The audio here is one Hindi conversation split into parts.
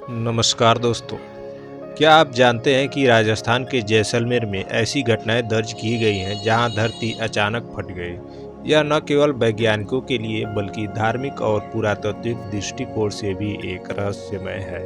नमस्कार दोस्तों। क्या आप जानते हैं कि राजस्थान के जैसलमेर में ऐसी घटनाएं दर्ज की गई हैं जहां धरती अचानक फट गई। यह न केवल वैज्ञानिकों के लिए बल्कि धार्मिक और पुरातात्विक दृष्टिकोण से भी एक रहस्यमय है।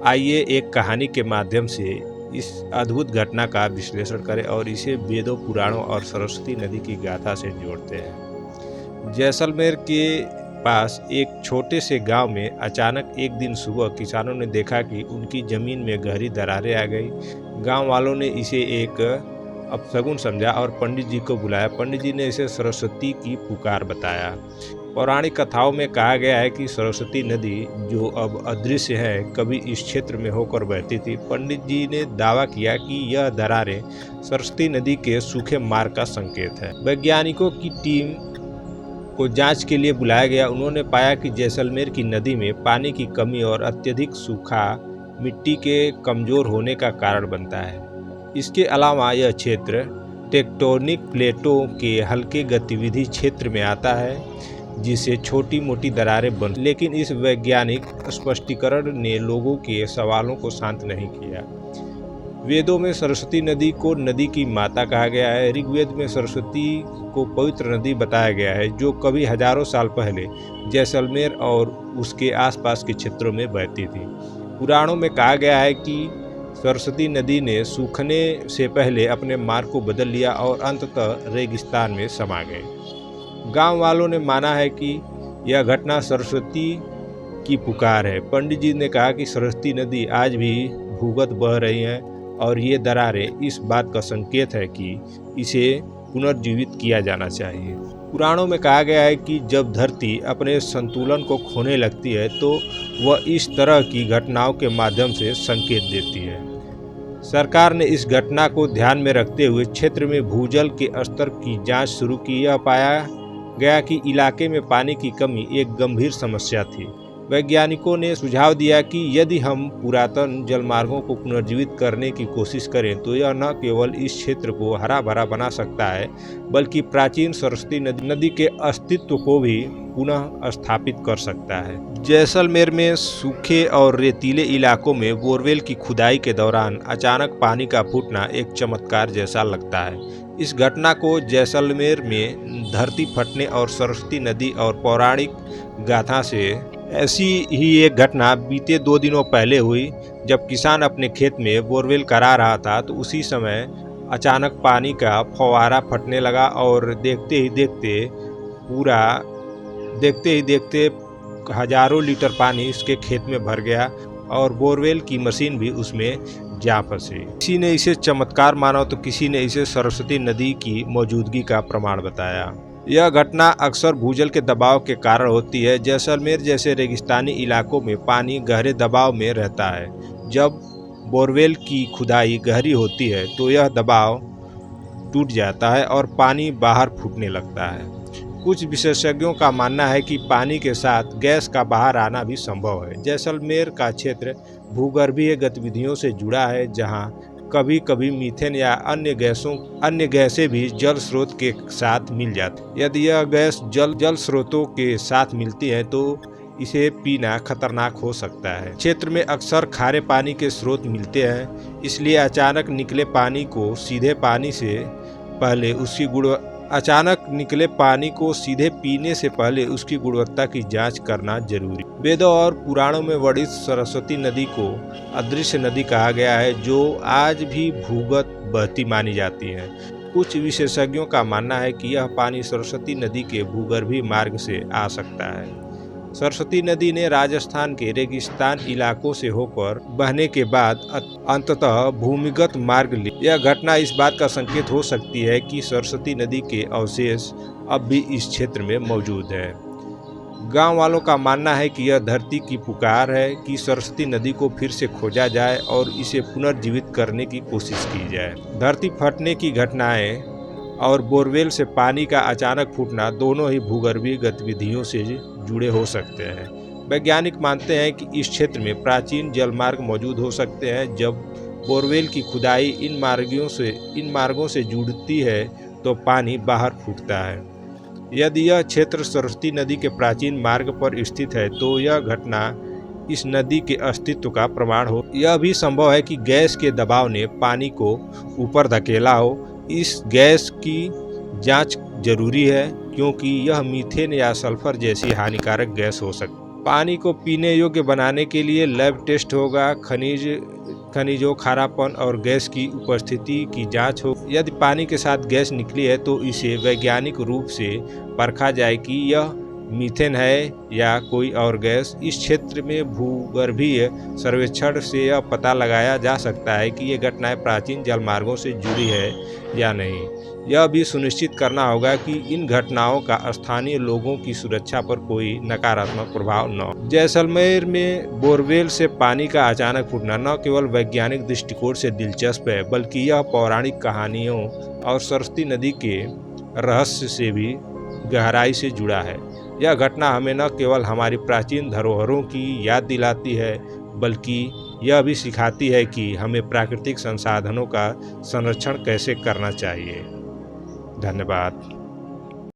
आइए एक कहानी के माध्यम से इस अद्भुत घटना का विश्लेषण करें और इसे वेदों, पुराणों और सरस्वती नदी की गाथा से जोड़ते हैं। जैसलमेर के पास एक छोटे से गांव में अचानक एक दिन सुबह किसानों ने देखा कि उनकी जमीन में गहरी दरारें आ गई। गांव वालों ने इसे एक अपशगुन समझा और पंडित जी को बुलाया। पंडित जी ने इसे सरस्वती की पुकार बताया। पौराणिक कथाओं में कहा गया है कि सरस्वती नदी, जो अब अदृश्य है, कभी इस क्षेत्र में होकर बहती थी। पंडित जी ने दावा किया कि यह दरारें सरस्वती नदी के सूखे मार्ग का संकेत है। वैज्ञानिकों की टीम को जांच के लिए बुलाया गया। उन्होंने पाया कि जैसलमेर की नदी में पानी की कमी और अत्यधिक सूखा मिट्टी के कमजोर होने का कारण बनता है। इसके अलावा यह क्षेत्र टेक्टोनिक प्लेटों के हल्के गतिविधि क्षेत्र में आता है, जिससे छोटी मोटी दरारें बन। लेकिन इस वैज्ञानिक स्पष्टीकरण ने लोगों के सवालों को शांत नहीं किया। वेदों में सरस्वती नदी को नदी की माता कहा गया है। ऋग्वेद में सरस्वती को पवित्र नदी बताया गया है, जो कभी हजारों साल पहले जैसलमेर और उसके आसपास के क्षेत्रों में बहती थी। पुराणों में कहा गया है कि सरस्वती नदी ने सूखने से पहले अपने मार्ग को बदल लिया और अंततः रेगिस्तान में समा गए। गांव वालों ने माना है कि यह घटना सरस्वती की पुकार है। पंडित जी ने कहा कि सरस्वती नदी आज भी भूगत बह रही है और ये दरारें इस बात का संकेत है कि इसे पुनर्जीवित किया जाना चाहिए। पुराणों में कहा गया है कि जब धरती अपने संतुलन को खोने लगती है तो वह इस तरह की घटनाओं के माध्यम से संकेत देती है। सरकार ने इस घटना को ध्यान में रखते हुए क्षेत्र में भूजल के स्तर की जांच शुरू की। यह पाया गया कि इलाके में पानी की कमी एक गंभीर समस्या थी। वैज्ञानिकों ने सुझाव दिया कि यदि हम पुरातन जलमार्गों को पुनर्जीवित करने की कोशिश करें तो यह न केवल इस क्षेत्र को हरा भरा बना सकता है, बल्कि प्राचीन सरस्वती नदी के अस्तित्व को भी पुनः स्थापित कर सकता है। जैसलमेर में सूखे और रेतीले इलाकों में बोरवेल की खुदाई के दौरान अचानक पानी का फूटना एक चमत्कार जैसा लगता है। इस घटना को जैसलमेर में धरती फटने और सरस्वती नदी और पौराणिक गाथा से ऐसी ही एक घटना बीते 2 दिनों पहले हुई। जब किसान अपने खेत में बोरवेल करा रहा था तो उसी समय अचानक पानी का फव्वारा फटने लगा और देखते ही देखते हजारों लीटर पानी उसके खेत में भर गया और बोरवेल की मशीन भी उसमें जा फंसी। किसी ने इसे चमत्कार माना तो किसी ने इसे सरस्वती नदी की मौजूदगी का प्रमाण बताया। यह घटना अक्सर भूजल के दबाव के कारण होती है। जैसलमेर जैसे रेगिस्तानी इलाकों में पानी गहरे दबाव में रहता है। जब बोरवेल की खुदाई गहरी होती है तो यह दबाव टूट जाता है और पानी बाहर फूटने लगता है। कुछ विशेषज्ञों का मानना है कि पानी के साथ गैस का बाहर आना भी संभव है। जैसलमेर का क्षेत्र भूगर्भीय गतिविधियों से जुड़ा है, जहां कभी कभी मीथेन या अन्य गैसें भी जल स्रोत के साथ मिल जाती। यदि यह गैस जल स्रोतों के साथ मिलती है तो इसे पीना खतरनाक हो सकता है। क्षेत्र में अक्सर खारे पानी के स्रोत मिलते हैं, इसलिए अचानक निकले पानी को सीधे पीने से पहले उसकी गुणवत्ता की जांच करना जरूरी। वेदों और पुराणों में वर्णित सरस्वती नदी को अदृश्य नदी कहा गया है, जो आज भी भूगत बहती मानी जाती है। कुछ विशेषज्ञों का मानना है कि यह पानी सरस्वती नदी के भूगर्भीय मार्ग से आ सकता है। सरस्वती नदी ने राजस्थान के रेगिस्तान इलाकों से होकर बहने के बाद अंततः भूमिगत मार्ग लिया। यह घटना इस बात का संकेत हो सकती है कि सरस्वती नदी के अवशेष अब भी इस क्षेत्र में मौजूद है। गांव वालों का मानना है कि यह धरती की पुकार है कि सरस्वती नदी को फिर से खोजा जाए और इसे पुनर्जीवित करने की कोशिश की जाए। धरती फटने की घटनाएं और बोरवेल से पानी का अचानक फूटना दोनों ही भूगर्भीय गतिविधियों से जुड़े हो सकते हैं। वैज्ञानिक मानते हैं कि इस क्षेत्र में प्राचीन जलमार्ग मौजूद हो सकते हैं। जब बोरवेल की खुदाई इन मार्गों से जुड़ती है तो पानी बाहर फूटता है। यदि यह क्षेत्र सरस्वती नदी के प्राचीन मार्ग पर स्थित है तो यह घटना इस नदी के अस्तित्व का प्रमाण हो। यह भी संभव है कि गैस के दबाव ने पानी को ऊपर धकेला हो। इस गैस की जांच जरूरी है क्योंकि यह मीथेन या सल्फर जैसी हानिकारक गैस हो सकती है। पानी को पीने योग्य बनाने के लिए लैब टेस्ट होगा, खनिजों, खारापन और गैस की उपस्थिति की जांच हो। यदि पानी के साथ गैस निकली है तो इसे वैज्ञानिक रूप से परखा जाए कि यह मीथेन है या कोई और गैस। इस क्षेत्र में भूगर्भीय सर्वेक्षण से यह पता लगाया जा सकता है कि ये घटनाएं प्राचीन जलमार्गों से जुड़ी है या नहीं। यह भी सुनिश्चित करना होगा कि इन घटनाओं का स्थानीय लोगों की सुरक्षा पर कोई नकारात्मक प्रभाव न हो। जैसलमेर में बोरवेल से पानी का अचानक फूटना न केवल वैज्ञानिक दृष्टिकोण से दिलचस्प है, बल्कि यह पौराणिक कहानियों और सरस्वती नदी के रहस्य से भी गहराई से जुड़ा है। यह घटना हमें न केवल हमारी प्राचीन धरोहरों की याद दिलाती है, बल्कि यह भी सिखाती है कि हमें प्राकृतिक संसाधनों का संरक्षण कैसे करना चाहिए। धन्यवाद।